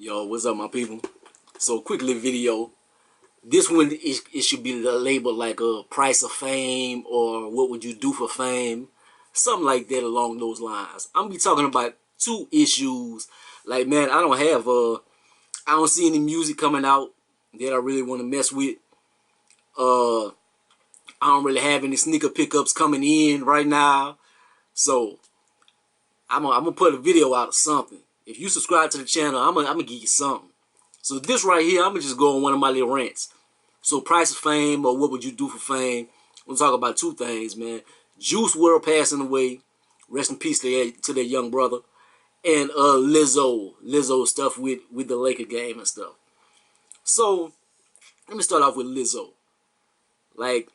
Yo, what's up, my people? So, quickly video. This one, it should be labeled like a price of fame or what would you do for fame, something like that along those lines. I'm gonna be talking about two issues. Like, man, I don't see any music coming out that I really want to mess with. I don't really have any sneaker pickups coming in right now, so I'm gonna put a video out of something. If you subscribe to the channel, I'm gonna give you something. So this right here, I'm gonna just go on one of my little rants. So price of fame or what would you do for fame? We'll talk about two things, man. Juice WRLD passing away. Rest in peace to their young brother. And Lizzo stuff with the Laker game and stuff. So let me start off with Lizzo. Like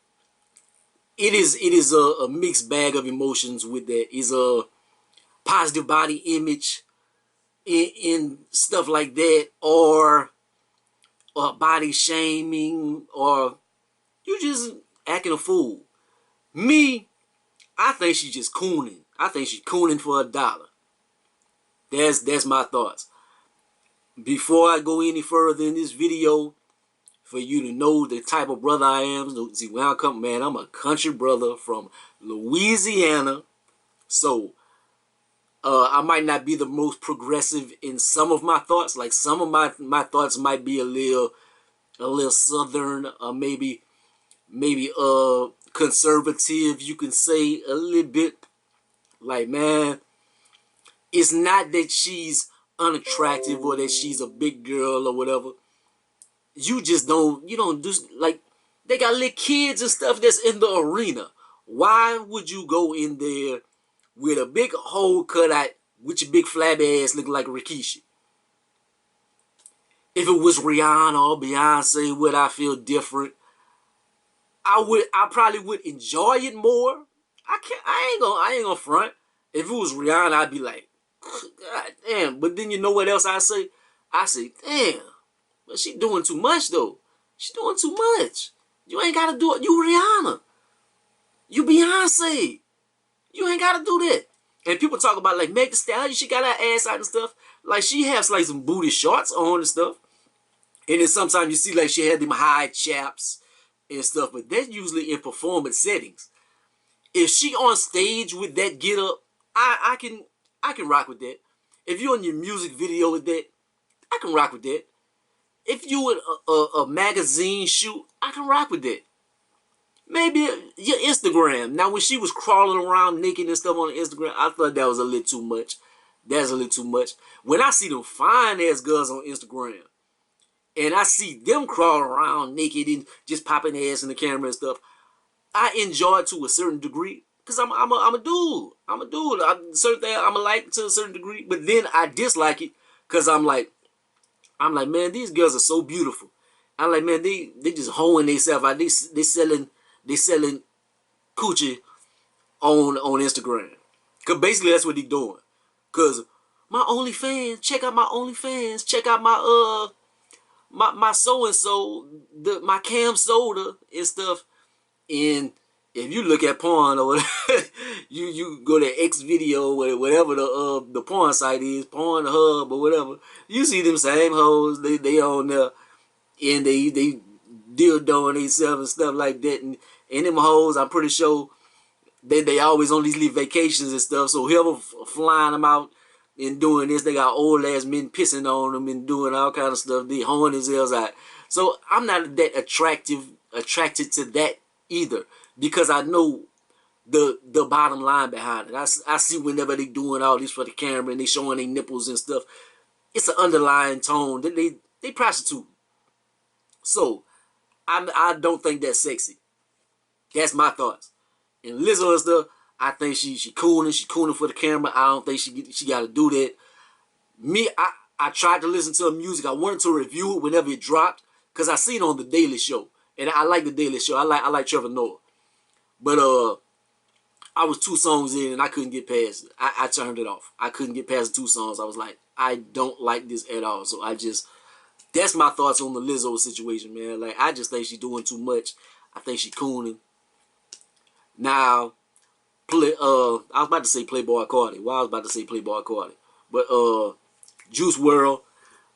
it is a mixed bag of emotions with that. It's a positive body image in stuff like that, or body shaming, or you just acting a fool. Me, I think she's just cooning. I think she's cooning for $1. That's my thoughts. Before I go any further in this video, for you to know the type of brother I am, see where I come, man, I'm a country brother from Louisiana. So I might not be the most progressive in some of my thoughts. Like some of my thoughts might be a little southern, maybe conservative, you can say, a little bit. Like, man, it's not that she's unattractive or that she's a big girl or whatever. You don't do, like, they got little kids and stuff that's in the arena. Why would you go in there with a big hole cut out with your big flabby ass looking like Rikishi? If it was Rihanna or Beyonce, would I feel different? I probably would enjoy it more. I ain't gonna front. If it was Rihanna, I'd be like, God damn. But then you know what else I say? I say, damn, but she doing too much though. She doing too much. You ain't gotta do it. You Rihanna. You Beyonce. You ain't gotta do that. And people talk about like Meg Thee Stallion, she got her ass out and stuff. Like she has like some booty shorts on and stuff. And then sometimes you see like she had them high chaps and stuff, but that's usually in performance settings. If she on stage with that get up, I can rock with that. If you're in your music video with that, I can rock with that. If you in a magazine shoot, I can rock with that. Maybe your Instagram. Now, when she was crawling around naked and stuff on Instagram, I thought that was a little too much. That's a little too much. When I see them fine ass girls on Instagram, and I see them crawling around naked and just popping ass in the camera and stuff, I enjoy it to a certain degree. Cause I'm a dude. I'm a dude. Certain thing I'm a like to a certain degree, but then I dislike it because I'm like, man, these girls are so beautiful. I'm like, man, they just hoeing themselves out. They selling coochie on Instagram. Cause basically that's what they doing. Cause my OnlyFans, check out my OnlyFans, check out my my so and so, my Cam Soda and stuff. And if you look at porn or whatever, you go to X video or whatever the porn site is, Pornhub or whatever, you see them same hoes, they on there and they dildoing themselves and stuff like that, and them hoes, I'm pretty sure they always on these little vacations and stuff, so whoever flying them out and doing this, they got old ass men pissing on them and doing all kind of stuff, they hoeing themselves out. So I'm not that attracted to that either, because I know the bottom line behind it. I see whenever they doing all this for the camera and they showing their nipples and stuff, it's an underlying tone that they prostitute. So I don't think that's sexy. That's my thoughts. And Lizzo and stuff, I think she cooning for the camera. I don't think she got to do that. Me, I tried to listen to her music. I wanted to review it whenever it dropped because I seen it on the Daily Show, and I like the Daily Show. I like Trevor Noah, but I was 2 songs in and I couldn't get past it. I turned it off. I couldn't get past the 2 songs. I was like, I don't like this at all. So that's my thoughts on the Lizzo situation, man. Like, I just think she's doing too much. I think she's cooning. Now, I was about to say Playboy Cardi. Well, I was about to say Playboy Cardi. But Juice WRLD,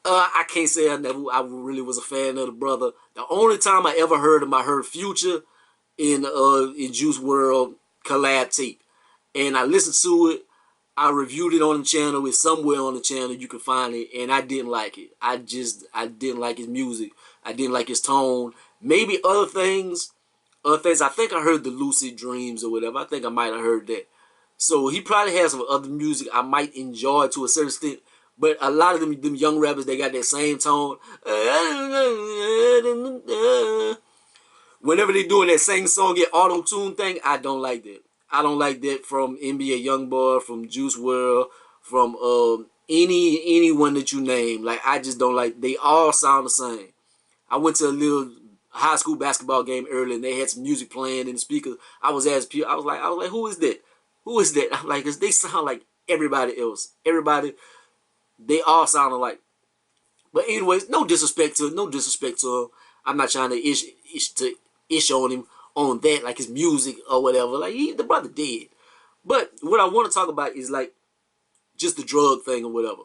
I can't say I really was a fan of the brother. The only time I ever heard him, I heard Future in Juice World collab tape, and I listened to it. I reviewed it on the channel. It's somewhere on the channel you can find it, and I didn't like it. I didn't like his music. I didn't like his tone. Maybe other things. Other things. I think I heard the Lucid Dreams or whatever. I think I might have heard that. So he probably has some other music I might enjoy to a certain extent. But a lot of them young rappers, they got that same tone. Whenever they doing that same song, get auto tune thing, I don't like that. I don't like that from NBA YoungBoy, from Juice World, from anyone that you name. Like I just don't like. They all sound the same. I went to a little high school basketball game earlier, and they had some music playing in the speakers. I was asking people, I was like, who is that? Who is that? I'm like, 'cause they sound like everybody else. Everybody, they all sound alike. But anyways, no disrespect to him. I'm not trying to ish on him on that, like his music or whatever. Like the brother did. But what I want to talk about is like just the drug thing or whatever.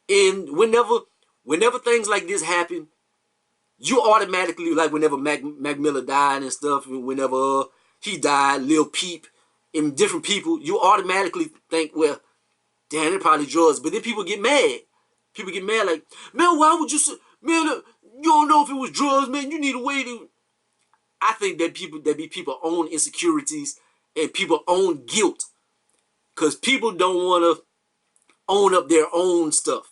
And whenever things like this happen, you automatically, like whenever Mac Miller died and stuff, whenever he died, Lil Peep, and different people, you automatically think, well, damn, it probably drugs. But then people get mad. People get mad like, man, why would you say, man, you don't know if it was drugs, man. You need a way to. I think that people own insecurities and people own guilt. Because people don't want to own up their own stuff.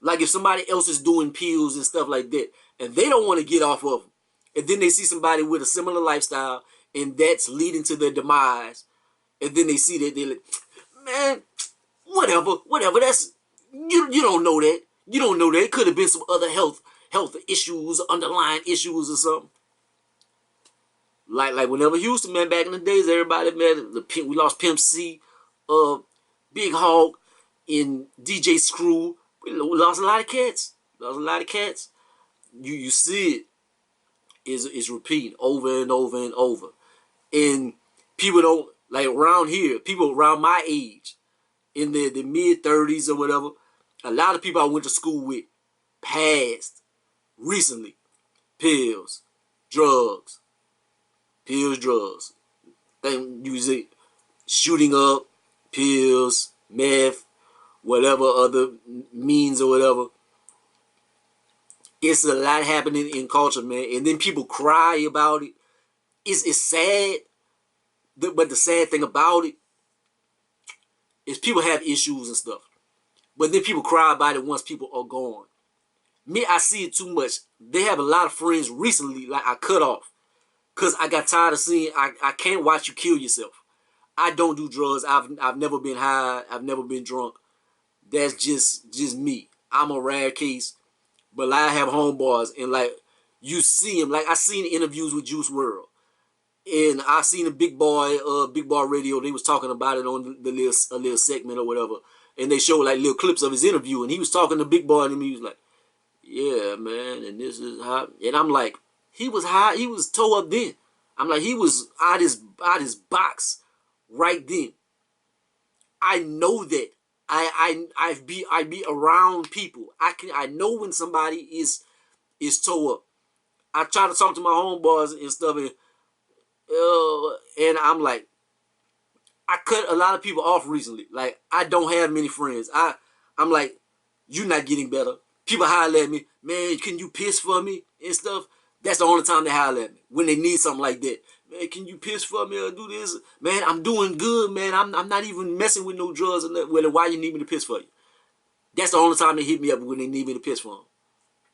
Like if somebody else is doing pills and stuff like that, and they don't want to get off of them, and then they see somebody with a similar lifestyle, and that's leading to their demise, and then they see that they're like, man, whatever. That's you don't know that. You don't know that. It could have been some other health issues, underlying issues or something. Like whenever Houston, man, back in the days, everybody, man, we lost Pimp C, Big Hog, in DJ Screw. We lost a lot of cats. Lost a lot of cats. You see it is repeating over and over and over. And people don't, like around here, people around my age, in the mid-30s or whatever, a lot of people I went to school with passed recently. Pills, drugs. Then usually shooting up, pills, meth, whatever other means or whatever. It's a lot happening in culture, man. And then people cry about it. It's sad. But the sad thing about it is people have issues and stuff. But then people cry about it once people are gone. Me, I see it too much. They have a lot of friends recently, like I cut off. Because I got tired of seeing, I can't watch you kill yourself. I don't do drugs. I've never been high. I've never been drunk. That's just me. I'm a rare case. But like, I have homeboys, and like you see him. Like I seen interviews with Juice World, and I seen a Big Boy Radio. They was talking about it on the little segment or whatever, and they showed like little clips of his interview, and he was talking to Big Boy, and he was like, "Yeah, man, and this is how." And I'm like, he was high. He was toe up then. I'm like, he was out his box right then. I know that. I be around people. I know when somebody is toe up. I try to talk to my homeboys and stuff, and I'm like, I cut a lot of people off recently. Like I don't have many friends. I'm like, you not getting better. People holler at me, man, can you piss for me and stuff? That's the only time they holler at me, when they need something like that. Man, can you piss for me or do this? Man, I'm doing good, man. I'm not even messing with no drugs or nothing. Well, why you need me to piss for you? That's the only time they hit me up, when they need me to piss for them.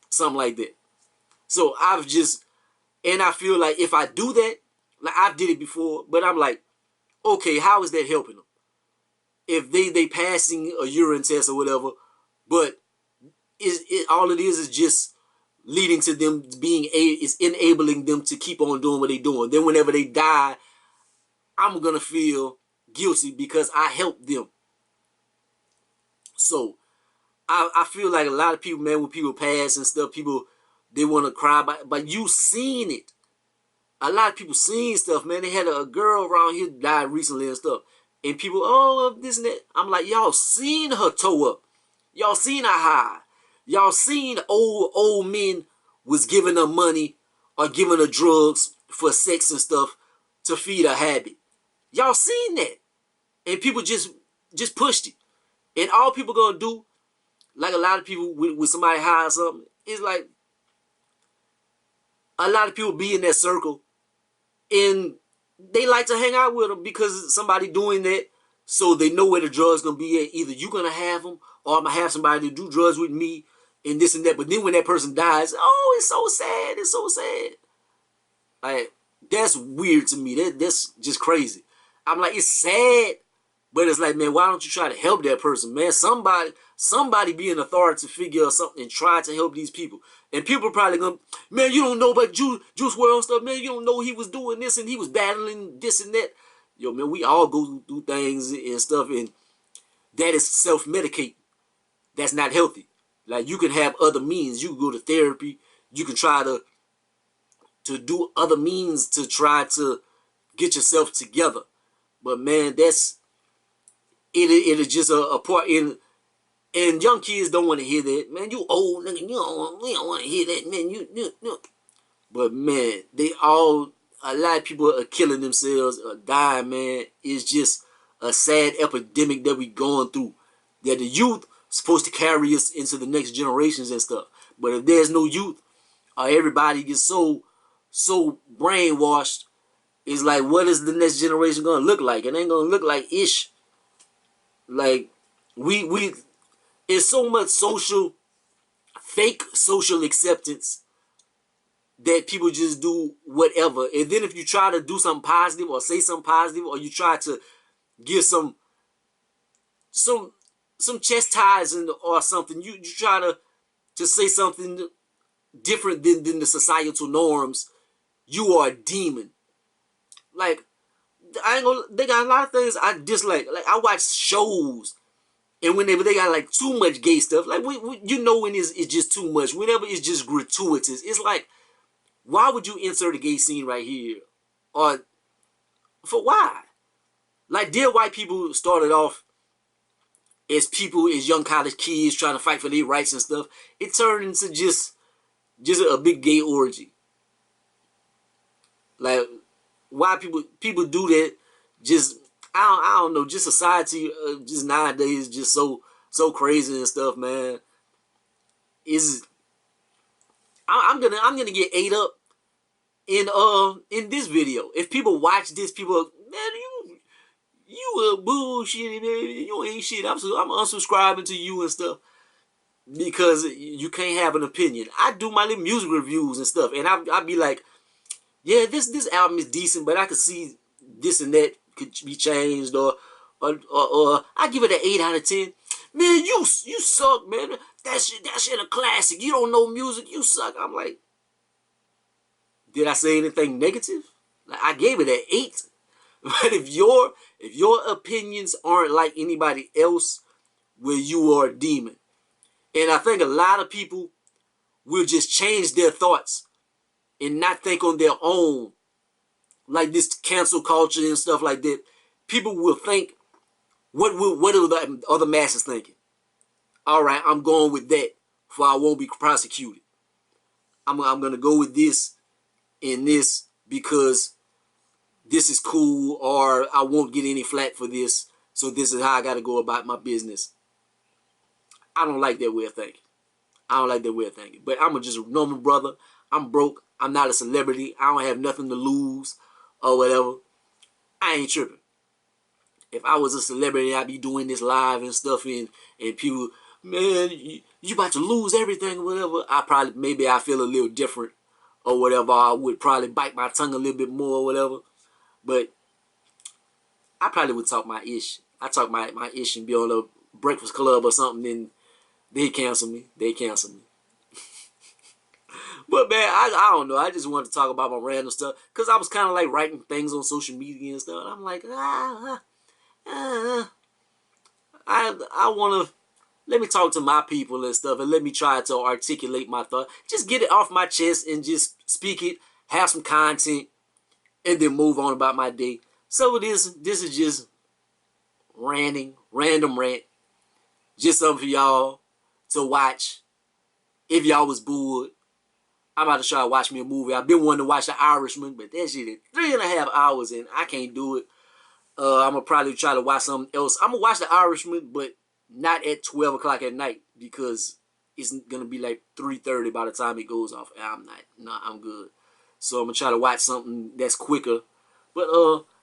Something like that. So and I feel like if I do that, like I've did it before, but I'm like, okay, how is that helping them? If they passing a urine test or whatever, but all it is just leading to them is enabling them to keep on doing what they're doing. Then whenever they die, I'm gonna feel guilty because I helped them. So I feel like a lot of people, man, when people pass and stuff, people, they want to cry, but you seen it. A lot of people seen stuff, man. They had a girl around here died recently and stuff, and people, oh, this and that. I'm like, y'all seen her toe up. Y'all seen her high. Y'all seen old men was giving her money or giving her drugs for sex and stuff to feed a habit. Y'all seen that. And people just pushed it. And all people gonna do, like a lot of people with somebody high or something, is like a lot of people be in that circle and they like to hang out with them because somebody doing that, so they know where the drugs gonna be at. Either you gonna have them or I'm gonna have somebody to do drugs with me and this and that. But then when that person dies, oh, it's so sad. It's so sad. Like, that's weird to me. That's just crazy. I'm like, it's sad, but it's like, man, why don't you try to help that person, man? Somebody be an authority figure or something and try to help these people. And people are probably gonna, man, you don't know about Juice WRLD stuff, man. You don't know he was doing this and he was battling this and that. Yo, man, we all go through things and stuff, and that is self-medicate. That's not healthy. Like, you can have other means. You can go to therapy. You can try to do other means to try to get yourself together. But man, that's it is just a part in. And young kids don't want to hear that. Man, you old nigga, we don't want to hear that, man. You. But man, a lot of people are killing themselves or dying, man. It's just a sad epidemic that we going through. That the youth supposed to carry us into the next generations and stuff. But if there's no youth, or everybody gets so brainwashed, it's like, what is the next generation gonna look like? It ain't gonna look like ish. Like, we it's so much fake social acceptance that people just do whatever. And then if you try to do something positive or say something positive, or you try to give some chastising or something, you try to say something different than the societal norms, you are a demon. Like, I ain't gonna, they got a lot of things I dislike. Like, I watch shows, and whenever they got like too much gay stuff, like you know when it's just too much. Whenever it's just gratuitous, it's like, why would you insert a gay scene right here? Or for why? Like, Dear White People started off as young college kids trying to fight for their rights and stuff. It turned into just a big gay orgy. Like, why people do that? Just I don't know. Just society, just nowadays, just so crazy and stuff, man. Is I'm gonna get ate up in this video. If people watch this, people, man, you a bullshit, man. You ain't shit. I'm unsubscribing to you and stuff because you can't have an opinion. I do my little music reviews and stuff, and I be like, yeah, this album is decent, but I could see this and that could be changed, or I give it an 8 out of 10. Man, you suck, man. That shit a classic. You don't know music. You suck. I'm like, did I say anything negative? Like, I gave it an 8. But if your opinions aren't like anybody else, well, you are a demon. And I think a lot of people will just change their thoughts and not think on their own, like this cancel culture and stuff like that. People will think, what are the other masses thinking? All right, I'm going with that, for I won't be prosecuted. I'm gonna go with this and this because this is cool, or I won't get any flack for this. So this is how I got to go about my business. I don't like that way of thinking. I don't like that way of thinking. But I'm just a normal brother. I'm broke. I'm not a celebrity. I don't have nothing to lose or whatever. I ain't tripping. If I was a celebrity, I'd be doing this live and stuff, and people, man, you about to lose everything or whatever. Maybe I feel a little different or whatever. I would probably bite my tongue a little bit more or whatever. But I probably would talk my ish. I talk my ish and be on a Breakfast Club or something, and they cancel me. But man, I don't know. I just wanted to talk about my random stuff because I was kind of like writing things on social media and stuff. And I'm like, I want to, let me talk to my people and stuff, and let me try to articulate my thought. Just get it off my chest and just speak it, have some content, and then move on about my day. So this is just random rant. Just something for y'all to watch If y'all was bored, I'm about to try to watch me a movie. I've been wanting to watch The Irishman, but that shit is 3.5 hours and I can't do it. I'm gonna probably try to watch something else. I'm gonna watch The Irishman, but not at 12 o'clock at night because it's gonna be like 3:30 by the time it goes off. I'm not. No, I'm good. So I'm gonna try to watch something that's quicker. But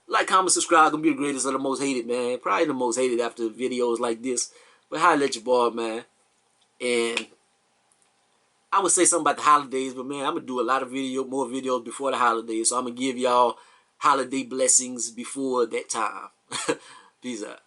like, comment, subscribe. Gonna be the greatest or the most hated, man. Probably the most hated after videos like this. But holla at your boy, man. And I would say something about the holidays, but man, I'm gonna do a lot of more videos before the holidays. So I'm gonna give y'all holiday blessings before that time. Peace out.